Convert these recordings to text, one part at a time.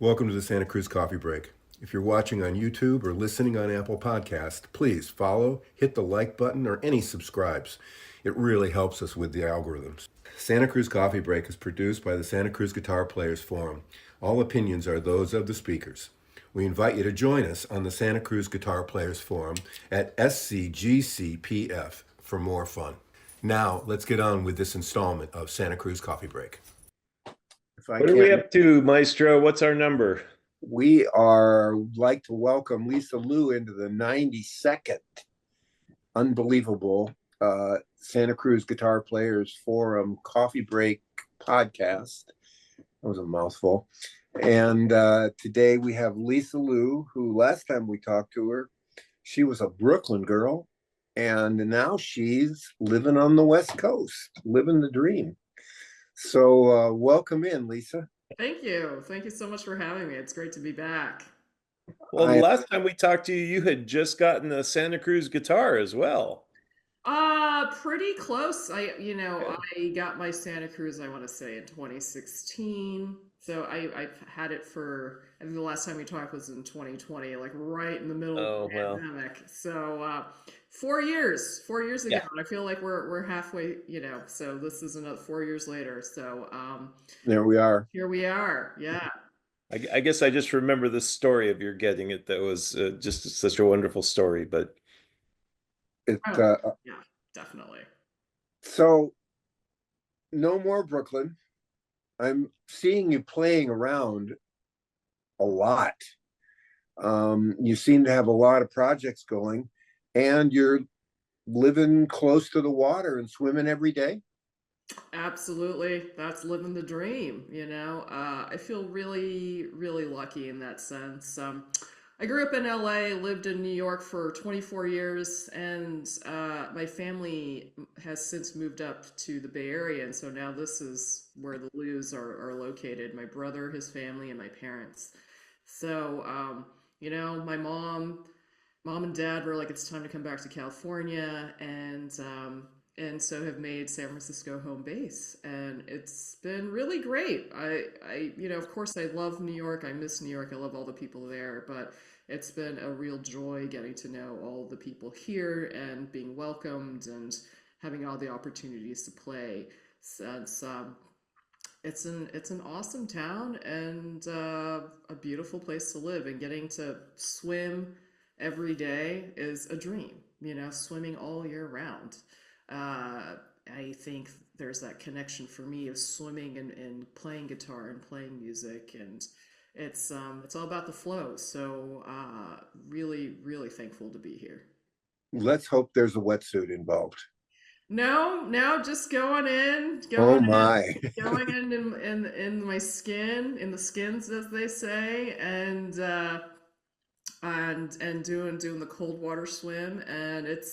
Welcome to the Santa Cruz Coffee Break. If you're watching on YouTube or listening on Apple Podcast, please follow, hit the like button, or any subscribes. It really helps us with the algorithms. Santa Cruz Coffee Break is produced by the Santa Cruz Guitar Players Forum. All opinions are those of the speakers. We invite you to join us on the Santa Cruz Guitar Players Forum at SCGCPF for more fun. Now, let's get on with this installment of Santa Cruz Coffee Break. What are we up to, Maestro? What's our number? We are like to welcome Lisa Liu into the 92nd unbelievable Santa Cruz Guitar Players Forum Coffee Break podcast. That was a mouthful. And today we have Lisa Liu, who last time we talked to her, she was a Brooklyn girl, and now she's living on the West Coast, living the dream. So welcome in, Lisa. Thank you. Thank you so much for having me. It's great to be back. Well, the last time we talked to you, you had just gotten a Santa Cruz guitar as well. Pretty close. I got my Santa Cruz, I want to say in 2016. So I've had it for, I think the last time we talked was in 2020, like right in the middle of the pandemic. So 4 years ago. Yeah. I feel like we're halfway, so this is another 4 years later. So there we are. here we are. Yeah. I guess I just remember the story of your getting it. That was just such a wonderful story. But Yeah, definitely. So no more Brooklyn. I'm seeing you playing around a lot. You seem to have a lot of projects going, and you're living close to the water and swimming every day. Absolutely. That's living the dream, I feel really, really lucky in that sense. I grew up in LA, lived in New York for 24 years, and my family has since moved up to the Bay Area, and so now this is where the Lius are located, my brother, his family, and my parents. So, my mom and dad were like, it's time to come back to California, and so have made San Francisco home base, and it's been really great. Of course, I love New York. I miss New York. I love all the people there, but it's been a real joy getting to know all the people here and being welcomed and having all the opportunities to play. Since it's an awesome town and a beautiful place to live, and getting to swim every day is a dream. Swimming all year round. I think there's that connection for me of swimming and playing guitar and playing music, and it's all about the flow. So really, really thankful to be here. Let's hope there's a wetsuit involved. No, just going Oh my. going in my skin, in the skins, as they say, and doing the cold water swim, and it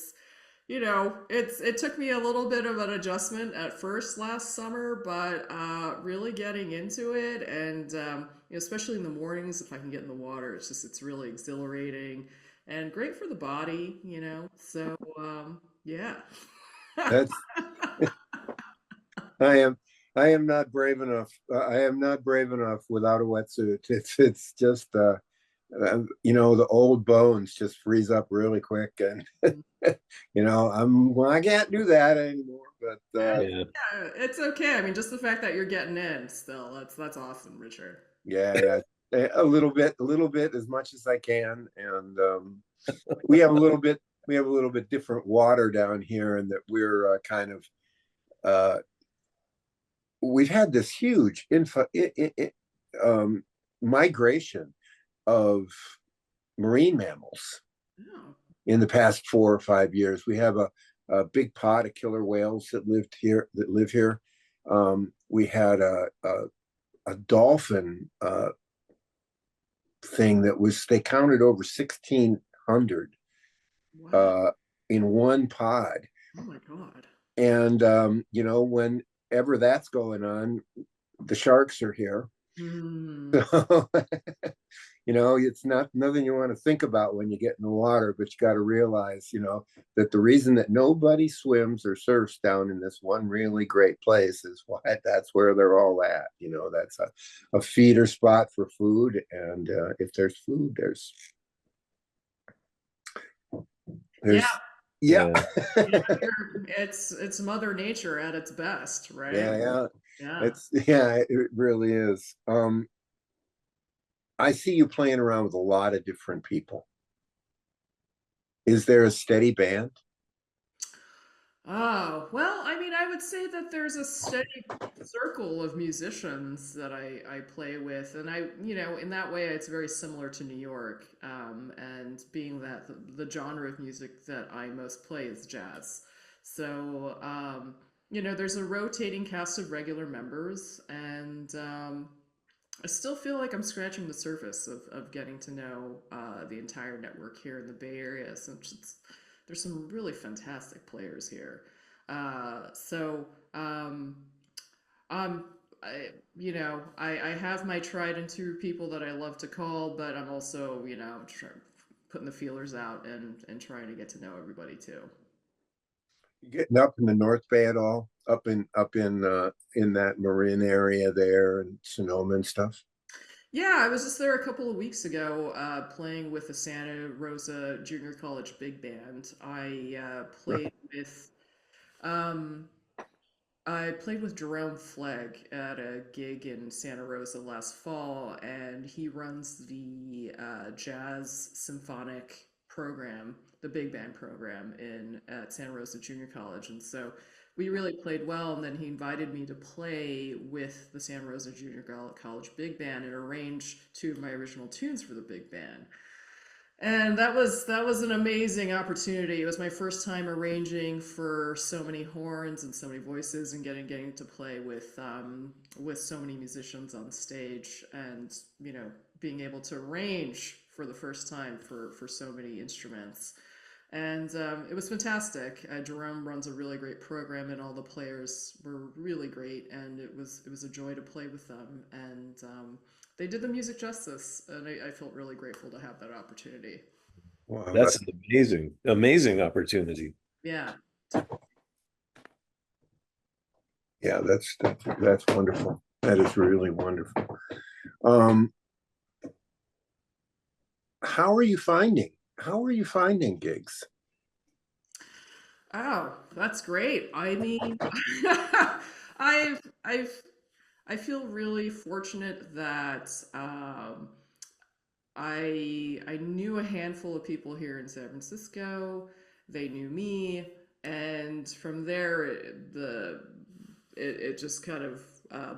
took me a little bit of an adjustment at first last summer, but really getting into it, and especially in the mornings, if I can get in the water, it's really exhilarating and great for the body, So yeah. That's I am not brave enough. I am not brave enough without a wetsuit. It's just the old bones just freeze up really quick, and I can't do that anymore. But yeah, it's okay. I mean, just the fact that you're getting in still, that's awesome, Richard. Yeah, a little bit, as much as I can, and we have a little bit different water down here, and that we're kind of we've had this huge migration of marine mammals in the past 4 or 5 years. We have a big pod of killer whales that live here. We had a dolphin thing they counted over 1,600 in one pod. Oh my God. And whenever that's going on, the sharks are here. Mm. It's not nothing you want to think about when you get in the water, but you got to realize, that the reason that nobody swims or surfs down in this one really great place is why that's where they're all at. That's a feeder spot for food. And if there's food, Yeah, there's, yeah. Yeah. yeah, it's Mother Nature at its best, right? Yeah. Yeah. It really is. I see you playing around with a lot of different people. Is there a steady band? Oh, well, I mean, I would say that there's a steady circle of musicians that I play with, and in that way, it's very similar to New York. And being that the genre of music that I most play is jazz. So, there's a rotating cast of regular members, and I still feel like I'm scratching the surface of getting to know the entire network here in the Bay Area, since there's some really fantastic players here. So um, I, I have my tried and true people that I love to call, but I'm also, putting the feelers out and trying to get to know everybody too. You getting up in the North Bay at all? In that Marin area there and Sonoma and stuff? Yeah, I was just there a couple of weeks ago, playing with the Santa Rosa Junior College Big Band. Um, I played with Jerome Flegg at a gig in Santa Rosa last fall, and he runs the jazz symphonic program, the big band program in at Santa Rosa Junior College, and so we really played well. And then he invited me to play with the Santa Rosa Junior College Big Band and arrange two of my original tunes for the big band. And that was an amazing opportunity. It was my first time arranging for so many horns and so many voices, and getting to play with so many musicians on stage, and being able to arrange for the first time for so many instruments. And it was fantastic. Jerome runs a really great program, and all the players were really great, and it was a joy to play with them. And they did the music justice, and I felt really grateful to have that opportunity. Wow, That's an amazing, amazing opportunity. Yeah. yeah, that's wonderful. That is really wonderful. Um, how are you finding? How are you finding gigs? Oh, that's great. I mean, I've I feel really fortunate that I knew a handful of people here in San Francisco. They knew me, and from there it just kind of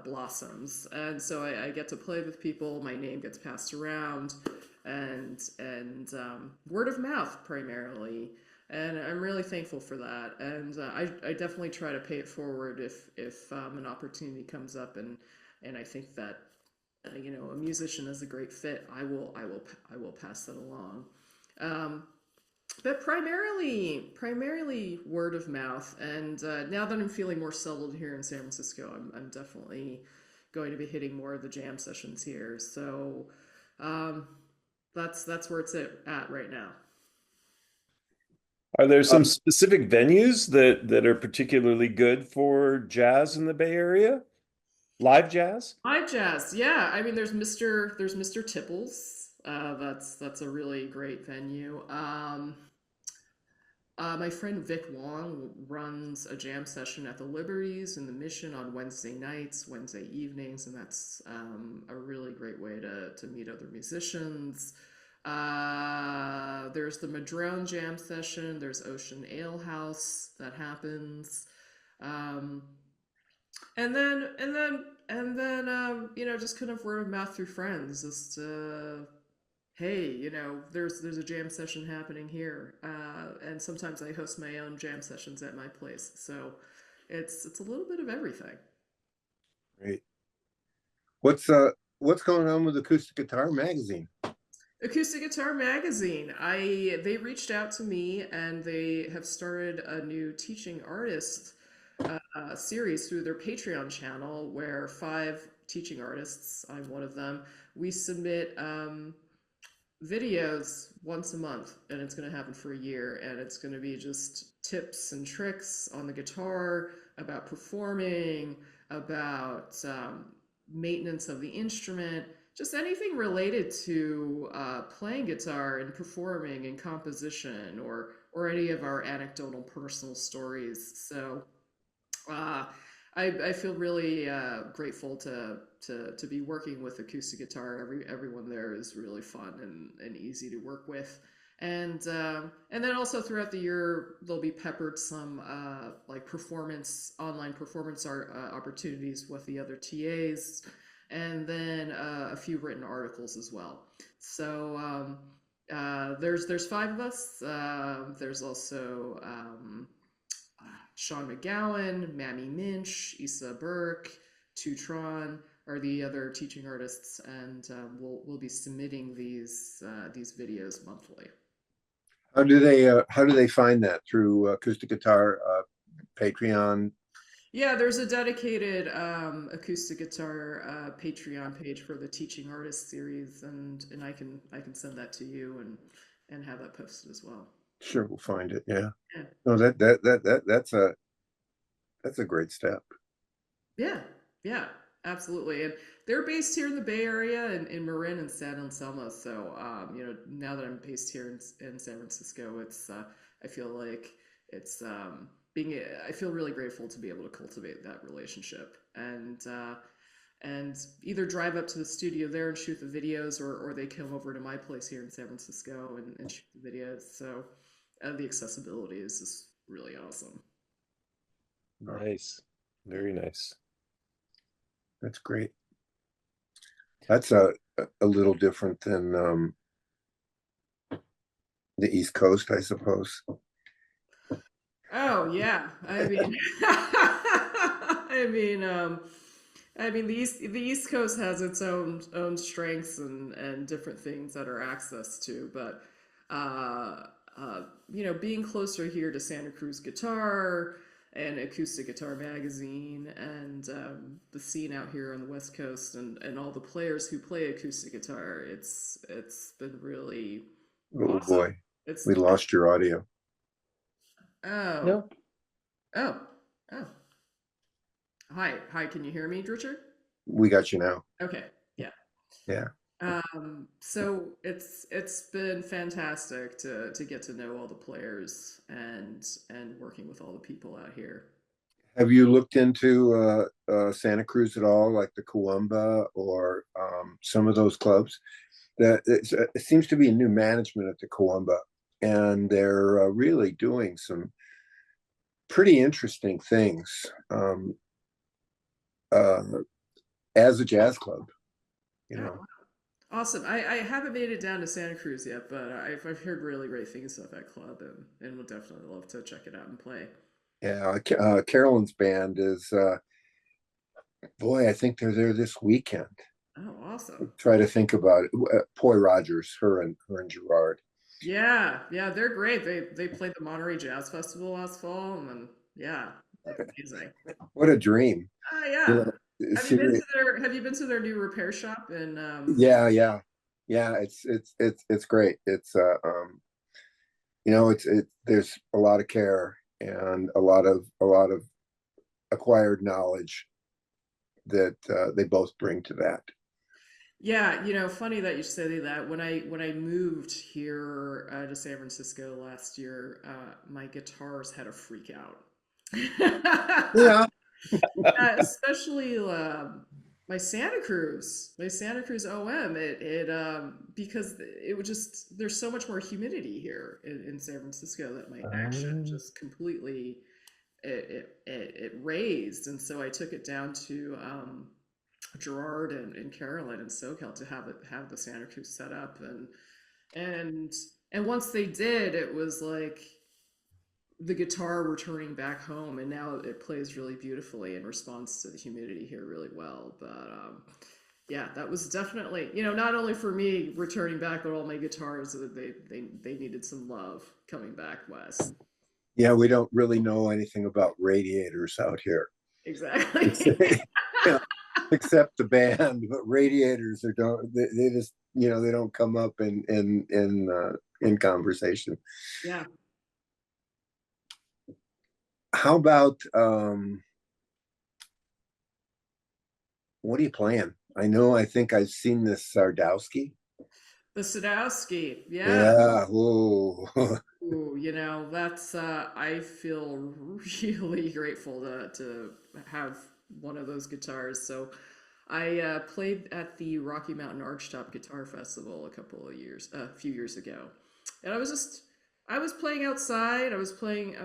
blossoms. And so I get to play with people. My name gets passed around, and word of mouth primarily. And I'm really thankful for that. And I definitely try to pay it forward if an opportunity comes up, and I think that a musician is a great fit. I will pass that along. Um, but primarily word of mouth. And now that I'm feeling more settled here in San Francisco, I'm definitely going to be hitting more of the jam sessions here. So um, that's where it's at right now. Are there some specific venues that are particularly good for jazz in the Bay Area? Live jazz? Live jazz, yeah. I mean, there's Mr. Tipples. That's a really great venue. My friend Vic Wong runs a jam session at the Liberties in the Mission on Wednesday nights, Wednesday evenings, and that's a really great way to meet other musicians. There's the Madrone Jam session. There's Ocean Ale House that happens. Um, and then just kind of word of mouth through friends. Just hey, there's a jam session happening here, and sometimes I host my own jam sessions at my place. So it's a little bit of everything. Great. What's going on with Acoustic Guitar Magazine? Acoustic Guitar Magazine. They reached out to me, and they have started a new teaching artist series through their Patreon channel, where five teaching artists. I'm one of them. We submit videos once a month, and it's going to happen for a year, and it's going to be just tips and tricks on the guitar, about performing, about maintenance of the instrument, just anything related to playing guitar and performing and composition, or any of our anecdotal personal stories. So uh, I feel really grateful to be working with acoustic guitar. Everyone there is really fun and easy to work with. And then also throughout the year there'll be peppered some like online performance opportunities with the other TAs, and then a few written articles as well. So there's five of us. There's also Sean McGowan, Mammy Minch, Issa Burke, Tutron are the other teaching artists, and we'll be submitting these videos monthly. How do they find that? Through acoustic guitar Patreon? Yeah, there's a dedicated acoustic guitar Patreon page for the teaching artist series, and I can send that to you and have that posted as well. Sure, we'll find it. Yeah. Yeah. No, that's a great step. Yeah, yeah, absolutely. And they're based here in the Bay Area in Marin and San Anselmo. So, now that I'm based here in San Francisco, I feel like it's I feel really grateful to be able to cultivate that relationship and either drive up to the studio there and shoot the videos, or they come over to my place here in San Francisco and shoot the videos. So, the accessibility is just really awesome. Nice. Very nice. That's great. That's a little different than the East Coast, I suppose. Oh yeah, I mean, the East Coast has its own strengths and different things that are access to, but being closer here to Santa Cruz Guitar and Acoustic Guitar Magazine, and the scene out here on the West Coast, and all the players who play acoustic guitar, it's been really Oh awesome. boy, we lost your audio. Oh. No. Oh. Oh. Hi, can you hear me, Richard? We got you now. Okay, yeah. Yeah. So it's been fantastic to get to know all the players and working with all the people out here. Have you looked into Santa Cruz at all, like the Kooumba or some of those clubs? It seems to be a new management at the Kooumba, and they're really doing some pretty interesting things as a jazz club, you know. Awesome. I haven't made it down to Santa Cruz yet, but I've heard really great things about that club, and would definitely love to check it out and play. Yeah, Carolyn's band is boy, I think they're there this weekend. Oh, awesome. Try to think about it. Poi Rogers, her and Gerard. Yeah, they're great. They played the Monterey Jazz Festival last fall, and yeah, that's amazing. What a dream. Yeah. You know, Have you been to their new repair shop in yeah, it's great. It's there's a lot of care and a lot of acquired knowledge that they both bring to that. Yeah, funny that you say that. When I moved here to San Francisco last year, my guitars had a freak out. Yeah. Especially my Santa Cruz OM. Because it would just, there's so much more humidity here in San Francisco that my action just completely it raised, and so I took it down to Gerard and Carolyn in SoCal to have the Santa Cruz set up, and once they did, it was like the guitar returning back home, and now it plays really beautifully and responds to the humidity here really well. But yeah, that was definitely, not only for me returning back, but all my guitars, they needed some love coming back west. Yeah, we don't really know anything about radiators out here. Exactly. Yeah. except the band, but radiators are don't they just they don't come up in conversation. Yeah. How about what are you playing? I think I've seen this Sardowski. The Sadowski. Yeah. Yeah. Whoa. Ooh, that's I feel really grateful to have one of those guitars. So I played at the Rocky Mountain Archtop Guitar Festival a few years ago, and I was playing outside. I was playing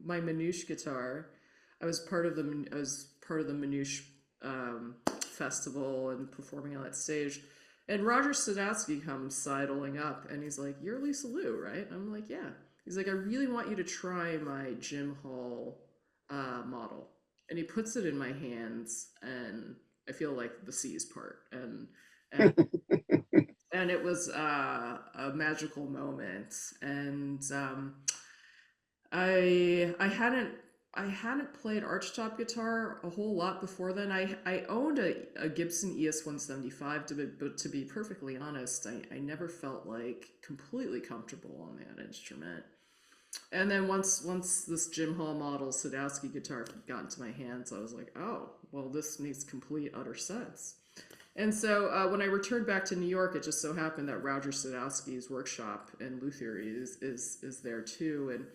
my Manouche guitar. I was part of the Manouche festival and performing on that stage. And Roger Sadowski comes sidling up, and he's like, "You're Lisa Lou, right?" I'm like, "Yeah." He's like, "I really want you to try my Jim Hall model." And he puts it in my hands, and I feel like the seas part, and and it was a magical moment. And I hadn't played archtop guitar a whole lot before then. I owned a Gibson ES-175, but to be perfectly honest, I never felt like completely comfortable on that instrument. And then once this Jim Hall model Sadowski guitar got into my hands, I was like, oh, well, this makes complete utter sense. And so when I returned back to New York, it just so happened that Roger Sadowski's workshop in Luther is there too,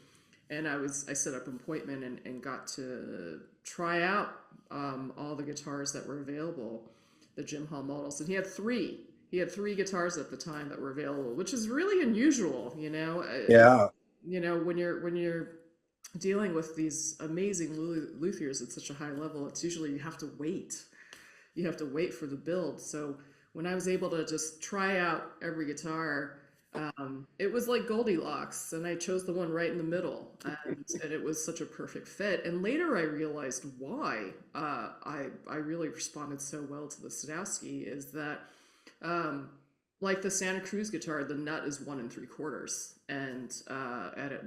and I set up an appointment and got to try out all the guitars that were available, the Jim Hall models, and he had three. He had three guitars at the time that were available, which is really unusual, you know. Yeah. When you're dealing with these amazing luthiers at such a high level, it's usually you have to wait for the build. So when I was able to just try out every guitar, it was like Goldilocks, and I chose the one right in the middle, and it was such a perfect fit. And later I realized why I really responded so well to the Sadowski is that, like the Santa Cruz guitar, the nut is 1 3/4, and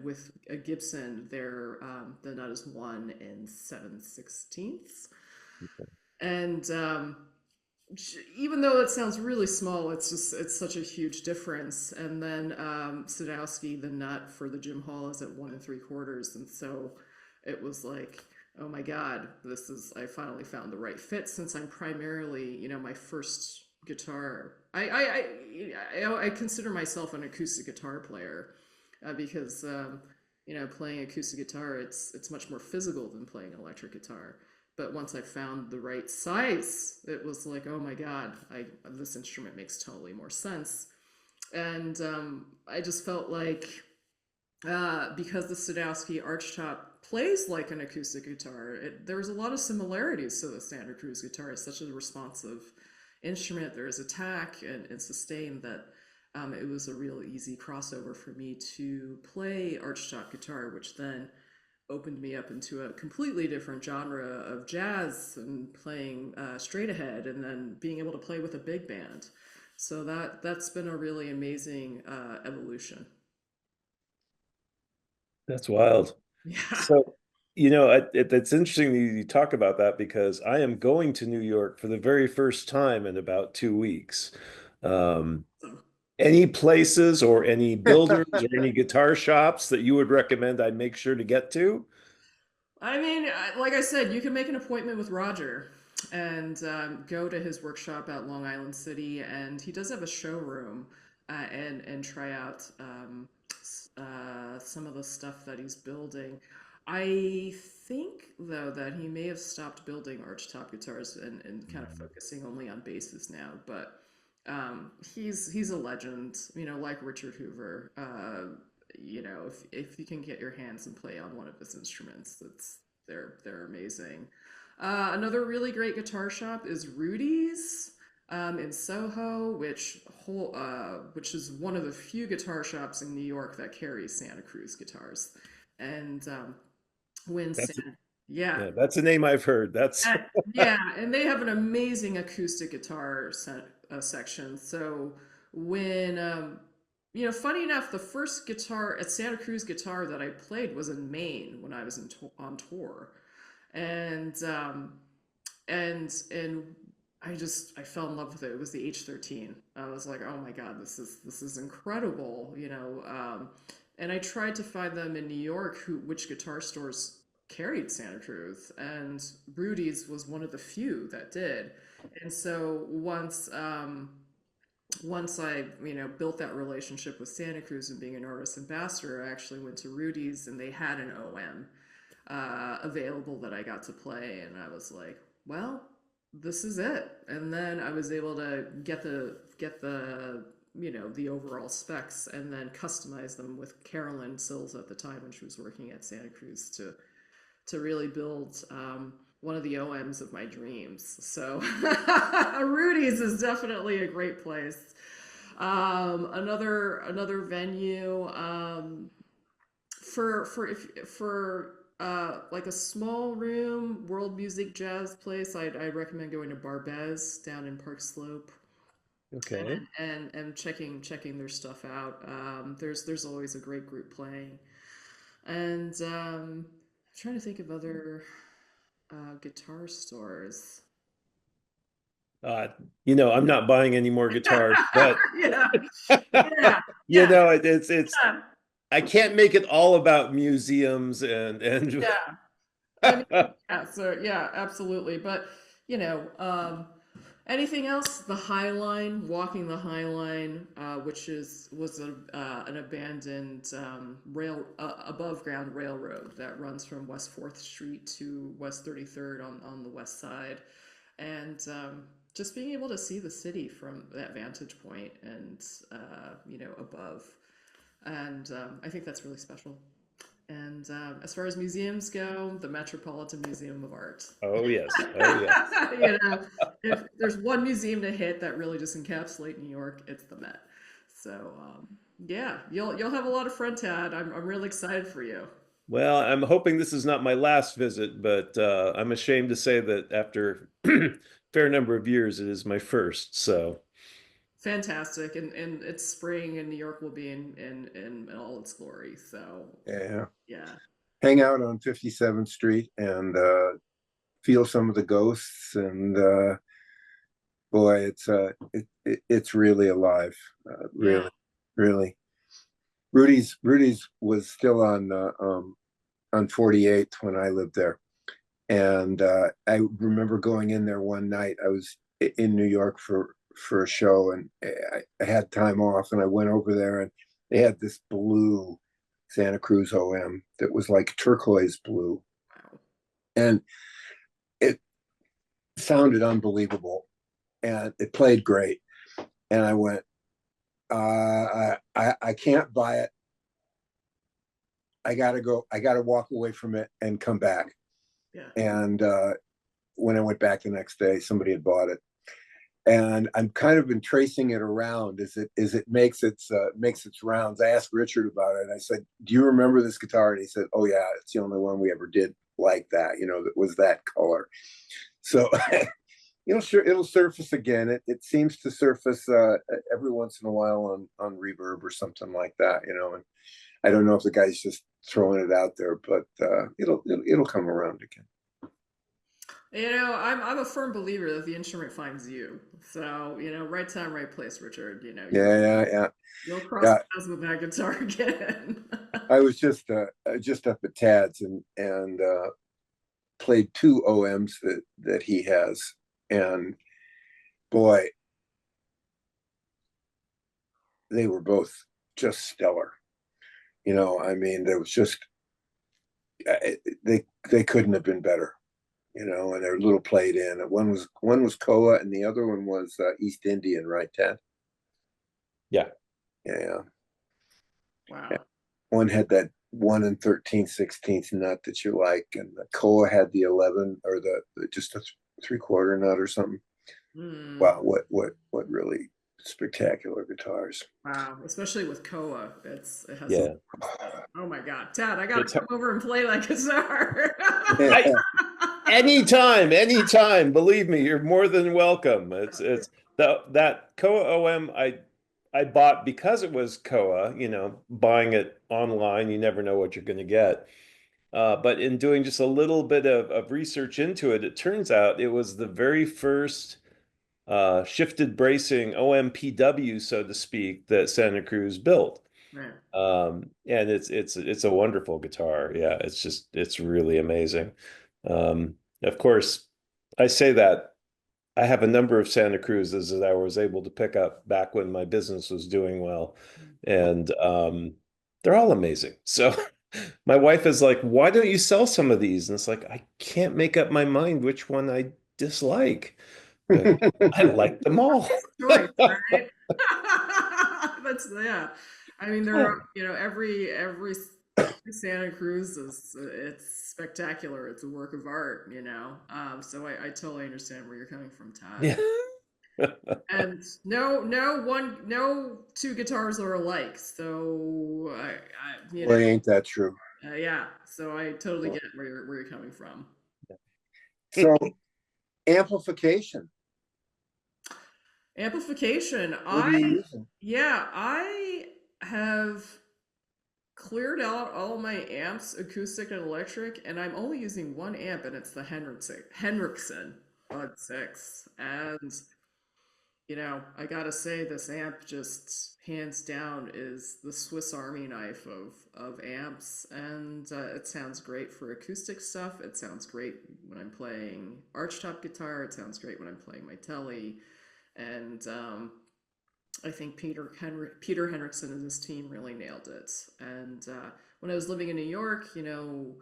with a Gibson, the nut is 1 7/16. And even though it sounds really small, it's such a huge difference. And then Sadowski, the nut for the Jim Hall is at 1 3/4, and so it was like, oh my God, I finally found the right fit, since I'm primarily, my first guitar. I consider myself an acoustic guitar player because playing acoustic guitar, it's much more physical than playing electric guitar. But once I found the right size, it was like, oh my God, this instrument makes totally more sense. And I just felt like because the Sadowski archtop plays like an acoustic guitar, there's a lot of similarities to the Santa Cruz guitar. It's such a responsive instrument. There's attack and sustain that it was a real easy crossover for me to play archtop guitar, which then opened me up into a completely different genre of jazz and playing straight ahead, and then being able to play with a big band. So that's been a really amazing evolution. That's wild. Yeah. So, it's interesting that you talk about that, because I am going to New York for the very first time in about 2 weeks. Um, any places or any builders or any guitar shops that you would recommend I make sure to get to? I mean, like I said, you can make an appointment with Roger and go to his workshop at Long Island City, and he does have a showroom and try out some of the stuff that he's building. I think though that he may have stopped building archtop guitars and kind of focusing only on basses now, but he's a legend, like Richard Hoover. If you can get your hands and play on one of his instruments, they're amazing. Another really great guitar shop is Rudy's in Soho, which is one of the few guitar shops in New York that carries Santa Cruz guitars. And when That's Santa, yeah, Yeah, that's a name I've heard. That's uh, yeah, and they have an amazing acoustic guitar section. So when funny enough, the first guitar at Santa Cruz guitar that I played was in Maine when I was on tour, and and I fell in love with it. It was the H13. I was like, oh my God, this is incredible, and I tried to find them in New York, which guitar stores carried Santa Cruz, and Rudy's was one of the few that did. And so once I, built that relationship with Santa Cruz and being an artist ambassador, I actually went to Rudy's and they had an OM available that I got to play, and I was like, well, this is it. And then I was able to get the overall specs and then customize them with Carolyn Sills at the time when she was working at Santa Cruz to really build one of the OMs of my dreams. So Rudy's is definitely a great place. Another venue for like a small room world music jazz place. I'd recommend going to Barbez down in Park Slope Okay. and checking their stuff out. There's always a great group playing, and I'm trying to think of other guitar stores. Uh, I'm not buying any more guitars, but Yeah, yeah, you yeah, know, it's yeah, I can't make it all about museums and yeah. I mean, yeah, so yeah, absolutely. But you know, anything else? The High Line, walking the High Line, which was an abandoned above ground railroad that runs from West Fourth Street to West 33rd on the west side, and just being able to see the city from that vantage point and above, and I think that's really special. And as far as museums go, the Metropolitan Museum of Art. oh yes, oh yes. you know, if there's one museum to hit that really just encapsulate New York, it's the Met. So yeah, you'll have a lot of fun, Tad. I'm really excited for you. Well, I'm hoping this is not my last visit, but I'm ashamed to say that after fair number of years, it is my first. So Fantastic, and it's spring, and New York will be in all its glory. So Yeah. yeah, Hang out on 57th Street and feel some of the ghosts, and boy, it's really alive. yeah. Really, really. Rudy's was still on 48th when I lived there, and I remember going in there one night. I was in New York for a show, and I had time off, and I went over there, and they had this blue Santa Cruz OM that was like turquoise blue, Wow. and it sounded unbelievable, and it played great. And I went, I can't buy it. I gotta go. I gotta walk away from it and come back. Yeah. And when I went back the next day, somebody had bought it, and I'm kind of been tracing it around as it makes its rounds. I asked Richard about it. I said, "Do you remember this guitar?" And he said, "Oh yeah, it's the only one we ever did like that. That was that color." So sure, it'll surface again. It seems to surface every once in a while on Reverb or something like that. And I don't know if the guy's just throwing it out there, but it'll come around again. I'm a firm believer that the instrument finds you. So, right time, right place, Richard. Yeah. You'll cross Yeah, paths with that guitar again. I was just up at Tad's and played two OMs that he has, and boy, they were both just stellar. I mean, there was just they couldn't have been better. And they're a little played in. One was Koa, and the other one was East Indian, right, Ted? yeah, Yeah. Wow. One had that 1 13/16 nut that you like, and the Koa had the 11 or the just a 3/4 nut or something. Hmm. Wow, what really spectacular guitars. Wow. Especially with Koa. It has some. yeah. Oh my God. Dad, I gotta It's come over and play that guitar. I, anytime. Believe me, you're more than welcome. It's that Koa OM I bought because it was Koa. Buying it online, you never know what you're going to get. But in doing just a little bit of research into it, it turns out it was the very first shifted bracing OMPW, so to speak, that Santa Cruz built. Right. And it's a wonderful guitar. Yeah, it's really amazing. Of course, I say that I have a number of Santa Cruzes that I was able to pick up back when my business was doing well, and they're all amazing. So my wife is like, "Why don't you sell some of these?" And it's like, I can't make up my mind which one I dislike. I like them all. Choice, right? That's yeah. I mean, there are, you know, every Santa Cruz is it's spectacular. It's a work of art, you know. So I totally understand where you're coming from, Todd. Yeah. And no two guitars are alike. So you Boy, know, ain't that true. yeah. So I totally get where you're coming from. So amplification, Amplification. what are you using? Yeah, I have cleared out all my amps, acoustic and electric, and I'm only using one amp, and it's the Henriksen Bud 6. And you know, I gotta say, this amp just hands down is the Swiss Army knife of amps, and it sounds great for acoustic stuff. It sounds great when I'm playing archtop guitar. It sounds great when I'm playing my telly, and I think Peter Henriksen and his team really nailed it. And when I was living in New York, you know,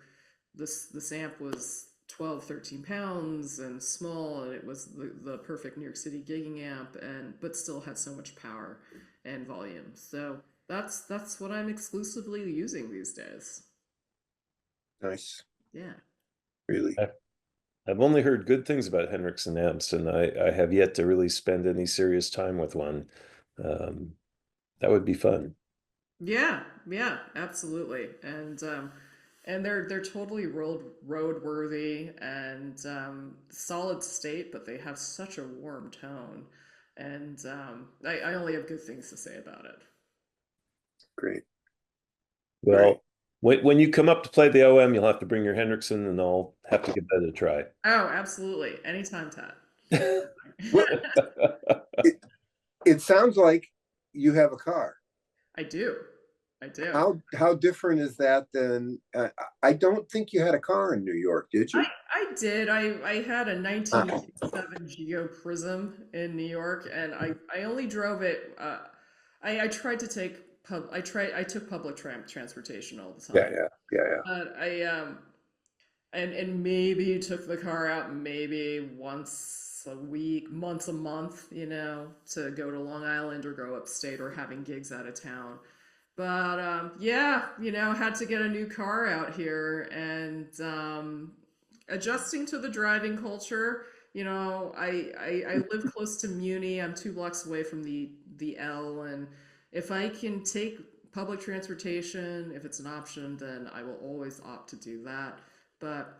this amp was 12, 13 pounds and small, and it was the perfect New York City gigging amp, and but still had so much power and volume. So that's what I'm exclusively using these days. Nice, Yeah. really. I've only heard good things about Henriksen amps, and I have yet to really spend any serious time with one. That would be fun. Yeah, absolutely. And they're totally roadworthy and solid state, but they have such a warm tone. And I only have good things to say about it. Great. Well, when you come up to play the OM, you'll have to bring your Henriksen, and I'll have to give that a try. Oh, absolutely. Anytime, Todd. Well, it sounds like you have a car. I do. I do. How different is that than I don't think you had a car in New York, did you? I did. I had a 1987 Geo Prism in New York, and I only drove it. I tried to take I took public transportation all the Yeah, time. yeah. But I and maybe took the car out maybe once a week, once a month, you know, to go to Long Island or go upstate or having gigs out of town. But yeah, you know, had to get a new car out here and adjusting to the driving culture. You know, I live close to Muni. I'm 2 blocks away from the L, and if I can take public transportation, if it's an option, then I will always opt to do that. But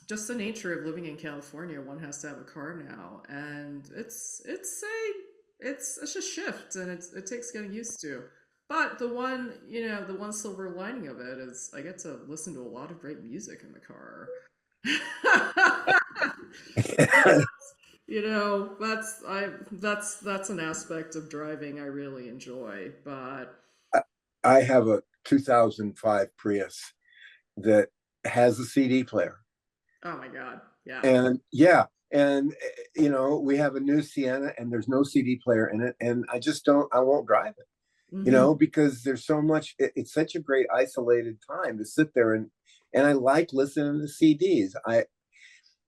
just the nature of living in California, one has to have a car now, and it's a shift, and it takes getting used to. But the one, you know, the one silver lining of it is I get to listen to a lot of great music in the car. You know, that's an aspect of driving I really enjoy. But I have a 2005 Prius that has a CD player. oh my God, yeah. And yeah, and you know, we have a new Sienna and there's no CD player in it. And I won't drive it, you Hmm. know, because there's so much, it's such a great isolated time to sit there and I like listening to CDs.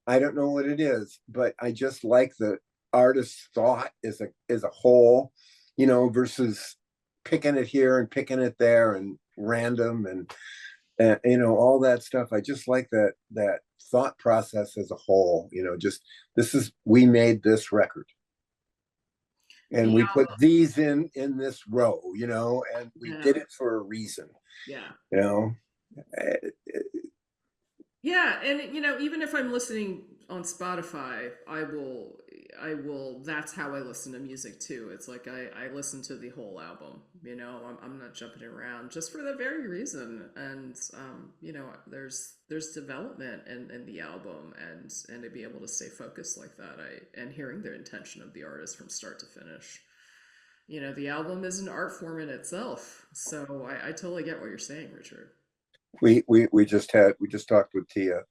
I don't know what it is, but I just like the artist's thought as a whole, you know, versus picking it here and picking it there and random and you know, all that stuff. I just like that thought process as a whole, you know, just we made this record and we Yeah, put these in this row, you know, and we yeah, did it for a reason, yeah. you know. Yeah, and you know, even if I'm listening on Spotify, I will I will, that's how I listen to music too. It's like I listen to the whole album, you know, I'm not jumping around just for that very reason. And you know, there's development in the album, and to be able to stay focused like that, and hearing the intention of the artist from start to finish. You know, the album is an art form in itself. So I totally get what you're saying, Richard. We just talked with Tia,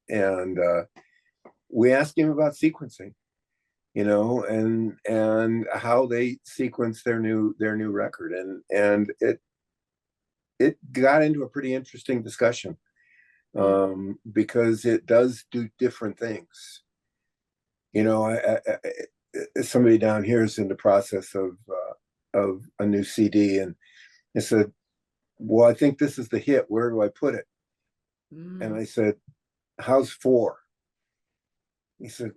and we asked him about sequencing, you know, and how they sequence their new record, and it got into a pretty interesting discussion, Mm. because it does do different things. You know, somebody down here is in the process of a new CD, and I said, "Well, I think this is the hit. Where do I put it?" And Mm. I said, "How's 4?" He said,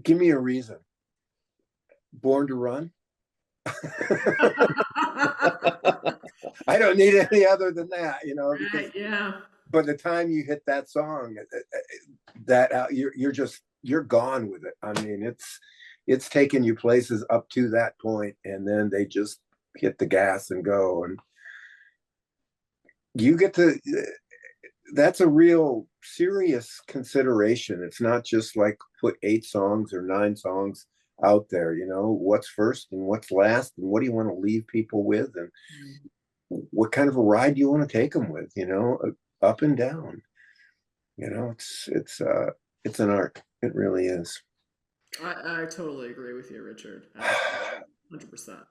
"Give me a reason. Born to Run." I don't need any other than that, you know, because Right, yeah. by the time you hit that song, that you're just you're gone with it. I mean, it's taken you places up to that point, and then they just hit the gas and go, and you get to. That's a real serious consideration. It's not just like put 8 songs or 9 songs out there. You know, what's first and what's last, and what do you want to leave people with, and Mm. what kind of a ride do you want to take them with? You know, up and down. You know, it's an art. It really is. I totally agree with you, Richard. Absolutely. 100%.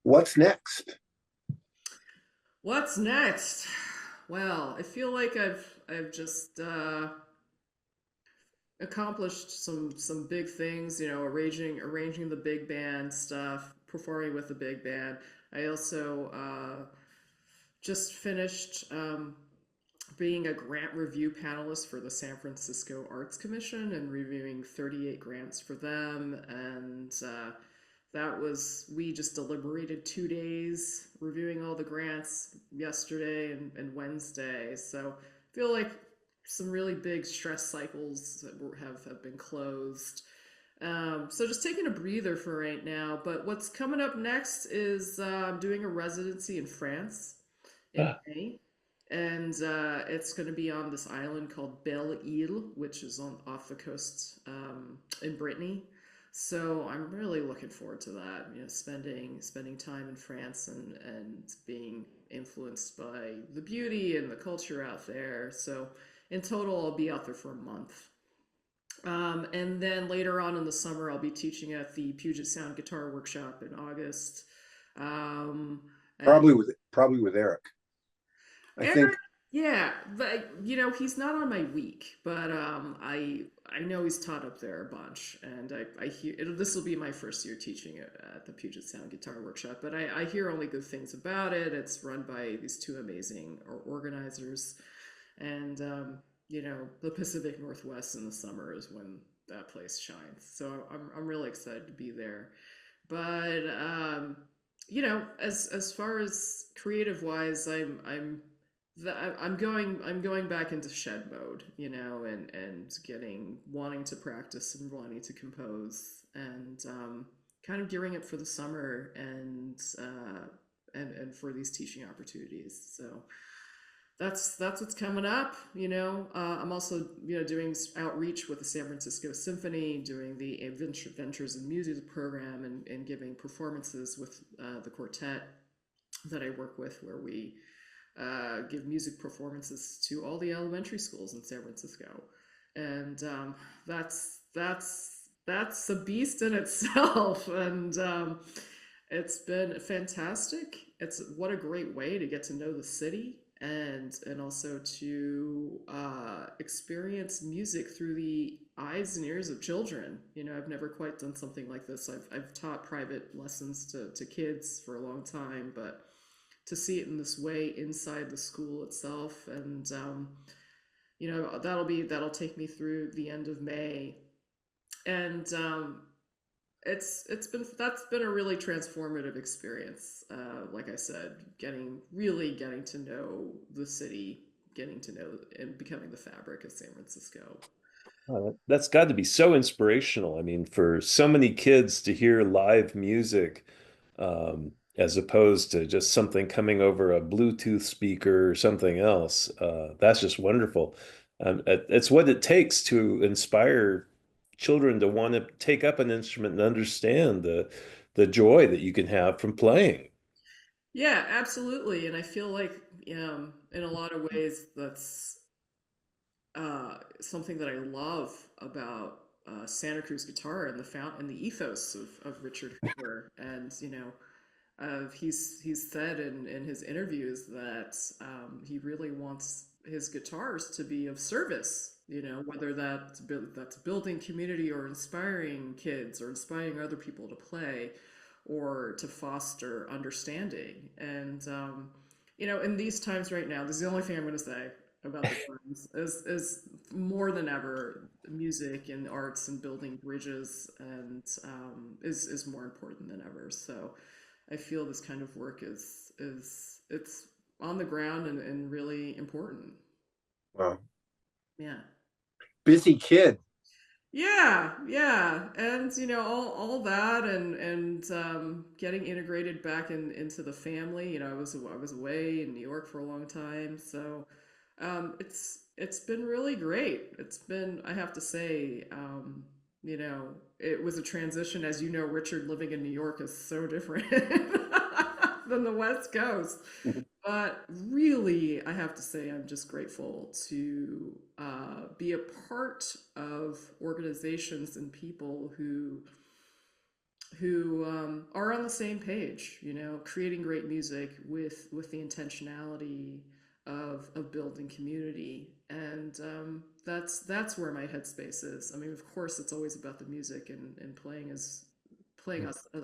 What's next? What's next? Well, I feel like I've just accomplished some big things, you know, arranging the big band stuff, performing with the big band. I also just finished being a grant review panelist for the San Francisco Arts Commission and reviewing 38 grants for them. And that was, we just deliberated 2 days reviewing all the grants yesterday and Wednesday. So I feel like some really big stress cycles that have been closed. So just taking a breather for right now. But what's coming up next is I'm doing a residency in France in Ah, May, and it's going to be on this island called Belle Ile, which is on off the coast in Brittany. So I'm really looking forward to that. You know, spending time in France and being influenced by the beauty and the culture out there. So in total, I'll be out there for a month. And then later on in the summer, I'll be teaching at the Puget Sound Guitar Workshop in August. Um, and Probably with Eric. I think Eric, yeah, but you know he's not on my week, but I know he's taught up there a bunch, and I hear this will be my first year teaching at the Puget Sound Guitar Workshop, but I hear only good things about it. It's run by these two amazing organizers, and you know the Pacific Northwest in the summer is when that place shines. So I'm really excited to be there, but you know as far as creative wise, I'm going back into shed mode, you know, and getting wanting to practice and wanting to compose, and kind of gearing up for the summer and for these teaching opportunities. So that's what's coming up. You know, I'm also doing outreach with the San Francisco Symphony, doing the Adventures in Music program, and giving performances with the quartet that I work with, where we give music performances to all the elementary schools in San Francisco, and that's a beast in itself, and it's been fantastic. It's what a great way to get to know the city and also to experience music through the eyes and ears of children. You know, I've never quite done something like this. I've taught private lessons to kids for a long time, but to see it in this way inside the school itself, and you know that'll take me through the end of May, and it's been that's been a really transformative experience. Like I said, getting to know the city, getting to know and becoming the fabric of San Francisco. That's got to be so inspirational. I mean, for so many kids to hear live music, as opposed to just something coming over a Bluetooth speaker or something else, that's just wonderful. It's what it takes to inspire children to want to take up an instrument and understand the joy that you can have from playing. Yeah, absolutely. And I feel like, in a lot of ways, that's something that I love about Santa Cruz guitar and the fount and the ethos of Richard Hoover. And he's said in his interviews that he really wants his guitars to be of service. Whether that's building community or inspiring kids or inspiring other people to play, or to foster understanding. And in these times right now, this is the only thing I'm going to say about the times is more than ever, music and arts and building bridges and is more important than ever. So I feel this kind of work is it's on the ground and really important. Wow. Yeah. Busy kid. Yeah, and all that and getting integrated back into the family. I was away in New York for a long time, so it's been really great. I have to say, it was a transition. As you know, Richard, living in New York is so different than the West Coast. But really, I have to say, I'm just grateful to be a part of organizations and people who are on the same page. Creating great music with the intentionality of building community, and that's where my headspace is. I mean, of course, it's always about the music and playing us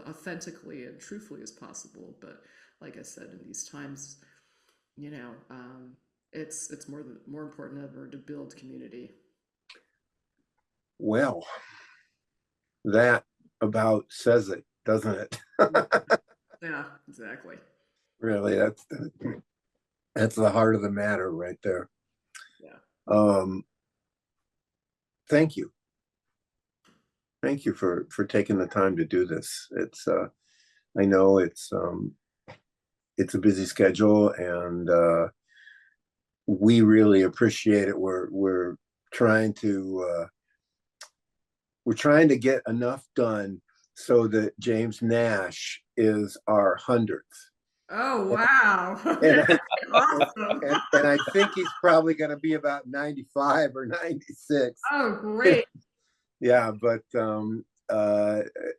authentically and truthfully as possible. But like I said, in these times, you know, um, it's more important than ever to build community. Well, that about says it, doesn't it? Yeah, exactly. Really, that's the heart of the matter right there. Yeah. Thank you. Thank you for taking the time to do this. I know it's a busy schedule, and we really appreciate it. Trying to uh, we're trying to get enough done so that James Nash is our 100th. Oh, wow. And I, Awesome. and I think he's probably going to be about 95 or 96. Oh, great. Yeah, but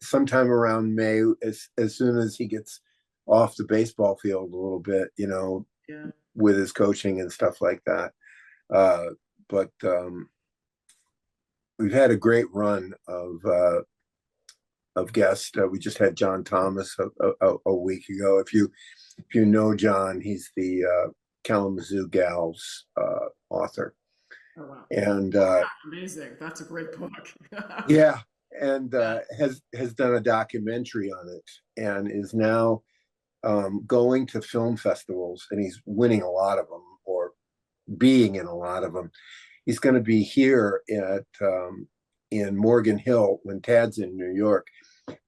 sometime around May, as soon as he gets off the baseball field a little bit, Yeah. with his coaching and stuff like that. But we've had a great run of guests. We just had John Thomas a week ago. If you know John, he's the Kalamazoo Gals author. Oh, wow. And Amazing. That's a great book. yeah, and has done a documentary on it, and is now going to film festivals, and he's winning a lot of them, or being in a lot of them. He's going to be here in Morgan Hill when Tad's in New York,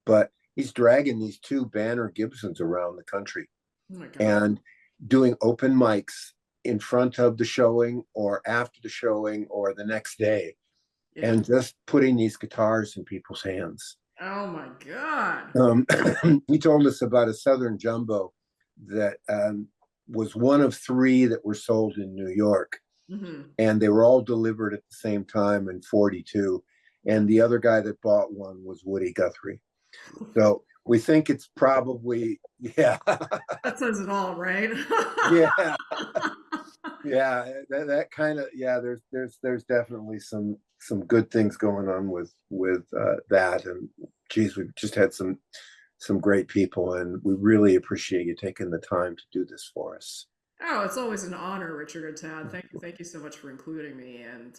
but he's dragging these two Banner Gibsons around the country. Oh my God. And doing open mics in front of the showing or after the showing or the next day, Yeah. and just putting these guitars in people's hands. Oh my God. He told us about a Southern Jumbo that was one of 3 that were sold in New York, and they were all delivered at the same time in 42. And the other guy that bought one was Woody Guthrie. So we think it's probably, yeah. That says it all, right? Yeah. Yeah, that kind of, yeah, there's definitely some good things going on with that. And geez, we've just had some great people, and we really appreciate you taking the time to do this for us. Oh, it's always an honor, Richard and Tad. Thank you so much for including me. And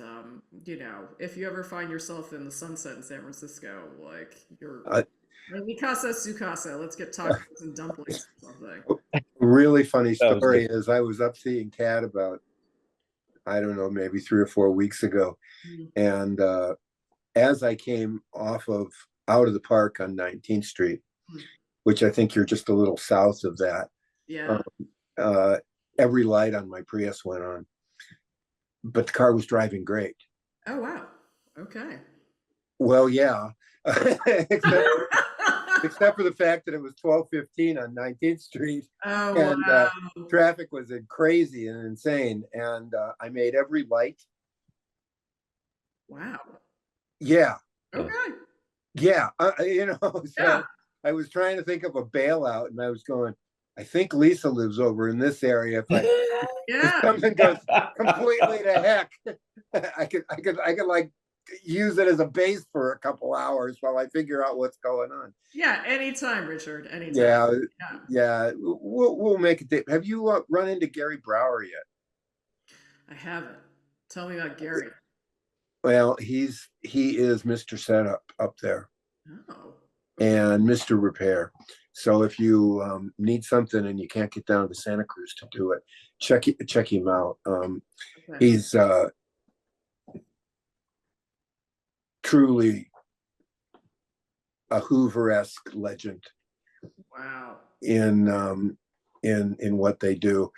if you ever find yourself in the sunset in San Francisco, like Mi casa, su casa. Let's get tacos and dumplings or something. Really funny That was story good. is I was up seeing Tad about, I don't know, maybe 3 or 4 weeks ago. Mm. And as I came out of the park on 19th Street, Mm. which I think you're just a little south of that, Yeah. uh, every light on my Prius went on, but the car was driving great. Oh, wow. Okay. Well, yeah, except for the fact that it was 12:15 on 19th Street, Oh, and wow. traffic was crazy and insane, and I made every light. Wow. Yeah, Okay. yeah, so Yeah. I was trying to think of a bailout, and I was going, I think Lisa lives over in this area. If Yeah. something goes completely to heck, I could like use it as a base for a couple hours while I figure out what's going on. Yeah. Anytime, Richard. Anytime. Yeah, Yeah. yeah, we'll make it. Have you run into Gary Brower yet? I haven't. Tell me about Gary. Well, he is Mr. Setup up there Oh. and Mr. Repair. So if you need something and you can't get down to Santa Cruz to do it, check him out. Okay. He's truly a Hoover-esque legend Wow. in what they do.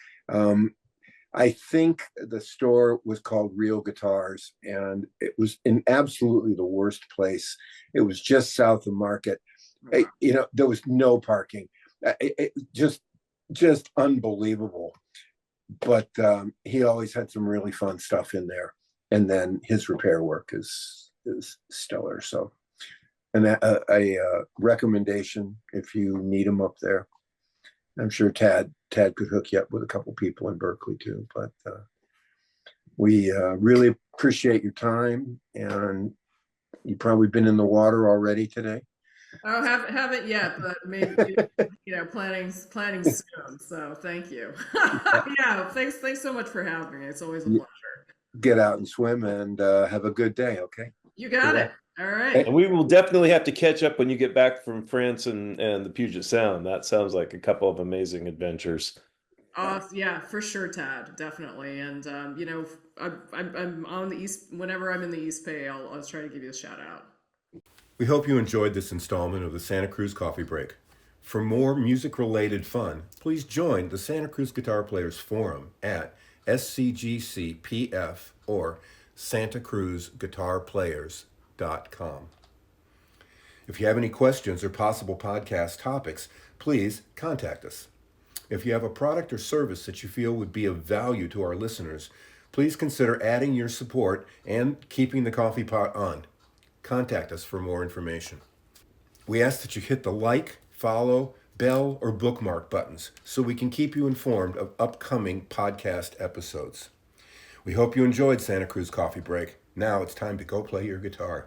I think the store was called Real Guitars, and it was in absolutely the worst place. It was just south of Market. Wow. There was no parking. Just unbelievable. But he always had some really fun stuff in there, and then his repair work is stellar. So, and a recommendation if you need him up there. I'm sure Tad could hook you up with a couple people in Berkeley too. But we really appreciate your time, and you've probably been in the water already today. Oh, haven't yet, but maybe planning soon. So thank you. Yeah, thanks so much for having me. It's always a pleasure. Get out and swim and have a good day. Okay. You got it. All right. And we will definitely have to catch up when you get back from France and the Puget Sound. That sounds like a couple of amazing adventures. Yeah, for sure, Tad, definitely. And I'm on the East. Whenever I'm in the East Bay, I'll try to give you a shout out. We hope you enjoyed this installment of the Santa Cruz Coffee Break. For more music-related fun, please join the Santa Cruz Guitar Players Forum at SCGCPF or santacruzguitarplayers.com. If you have any questions or possible podcast topics, please contact us. If you have a product or service that you feel would be of value to our listeners, please consider adding your support and keeping the coffee pot on. Contact us for more information. We ask that you hit the like, follow, bell, or bookmark buttons so we can keep you informed of upcoming podcast episodes. We hope you enjoyed Santa Cruz Coffee Break. Now it's time to go play your guitar.